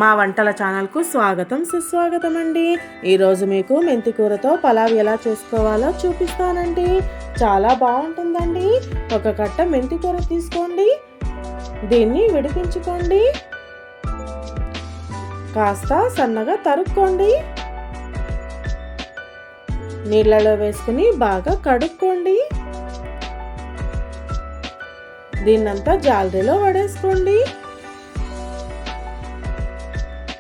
మా వంటల ఛానల్కు స్వాగతం సుస్వాగతం అండి. ఈరోజు మీకు మెంతి కూరతో పలావ్ ఎలా చేసుకోవాలో చూపిస్తానండి. చాలా బాగుంటుందండి. ఒక కట్ట మెంతి కూర తీసుకోండి, దీన్ని విడిపించుకోండి, కాస్త సన్నగా తరుక్కోండి, నీళ్ళలో వేసుకుని బాగా కడుక్కోండి, దీన్నంతా జాలరీలో వడేసుకోండి.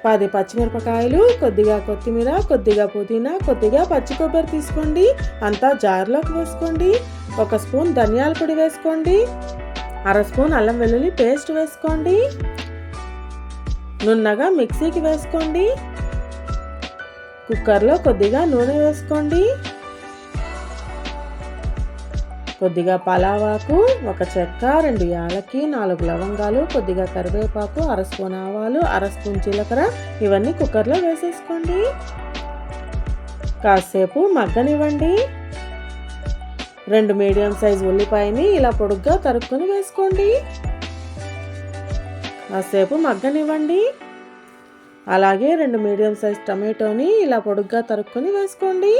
10 పచ్చిమిరపకాయలు, కొద్దిగా కొత్తిమీర, కొద్దిగా పుదీనా, కొద్దిగా పచ్చి కొబ్బరి తీసుకోండి, అంతా జార్లోకి వేసుకోండి. 1 స్పూన్ ధనియాల పొడి వేసుకోండి, 1/2 స్పూన్ అల్లం వెల్లుల్లి పేస్ట్ వేసుకోండి, నున్నగా మిక్సీకి వేసుకోండి. కుక్కర్లో కొద్దిగా నూనె వేసుకోండి, కొద్దిగా పలావాకు, 1 చెక్క, 2 యాలకి, 4 లవంగాలు, కొద్దిగా కరివేపాకు, 1/2 స్పూన్ ఆవాలు, 1/2 స్పూన్ జీలకర్ర ఇవన్నీ కుక్కర్లో వేసేసుకోండి. కాసేపు మగ్గనివ్వండి. 2 మీడియం సైజ్ ఉల్లిపాయని ఇలా పొడుగ్గా తరుక్కుని వేసుకోండి. కాసేపు మగ్గనివ్వండి. అలాగే 2 మీడియం సైజ్ టమాటోని ఇలా పొడుగ్గా తరుక్కుని వేసుకోండి.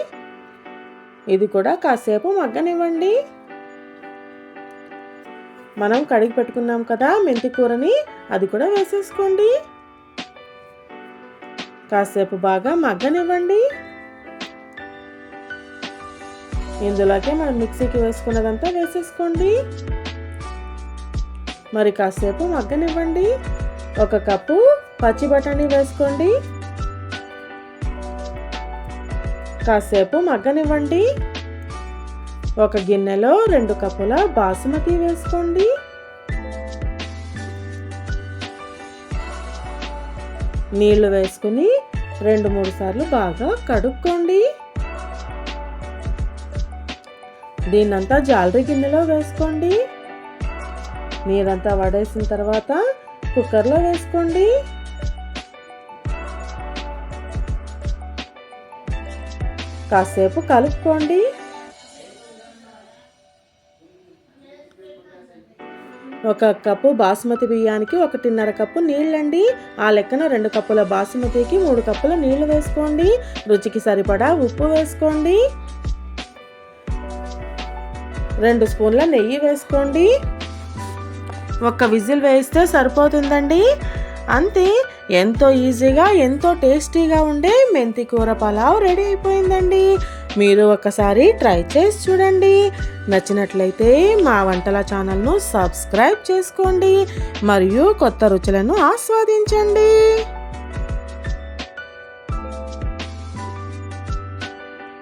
ఇది కూడా కాసేపు మగ్గనివ్వండి. మనం కడిగి పెట్టుకున్నాం కదా మెంతి కూరని, అది కూడా వేసేసుకోండి. కాసేపు బాగా మగ్గనివ్వండి. ఇందులోకి మనం మిక్సీకి వేసుకున్నదంతా వేసేసుకోండి. మరి కాసేపు మగ్గనివ్వండి. 1 కప్పు పచ్చి బఠానీ వేసుకోండి. కాసేపు మగ్గనివ్వండి. 1 గిన్నెలో 2 కప్పుల బాసుమతి వేసుకోండి. నీళ్లు వేసుకుని 2-3 సార్లు బాగా కడుక్కోండి. దీన్నంతా జాలరీ గిన్నెలో వేసుకోండి. నీరంతా వడేసిన తర్వాత కుక్కర్లో వేసుకోండి. కాసేపు కలుపుకోండి. 1 కప్పు బాసుమతి బియ్యానికి 1.5 కప్పు నీళ్ళండి. ఆ లెక్కన 2 కప్పుల బాసుమతికి 3 కప్పుల నీళ్లు వేసుకోండి. రుచికి సరిపడా ఉప్పు వేసుకోండి. 2 స్పూన్ల నెయ్యి వేసుకోండి. 1 విజిల్ వేస్తే సరిపోతుందండి. అంతే, ఎంతో ఈజీగా ఎంతో టేస్టీగా ఉండే మెంతి కూర పలావ్ రెడీ అయిపోయిందండి. మీరు ఒకసారి ట్రై చేసి చూడండి. నచ్చినట్లయితే మా వంటల ఛానల్ను సబ్స్క్రైబ్ చేసుకోండి మరియు కొత్త రుచులను ఆస్వాదించండి.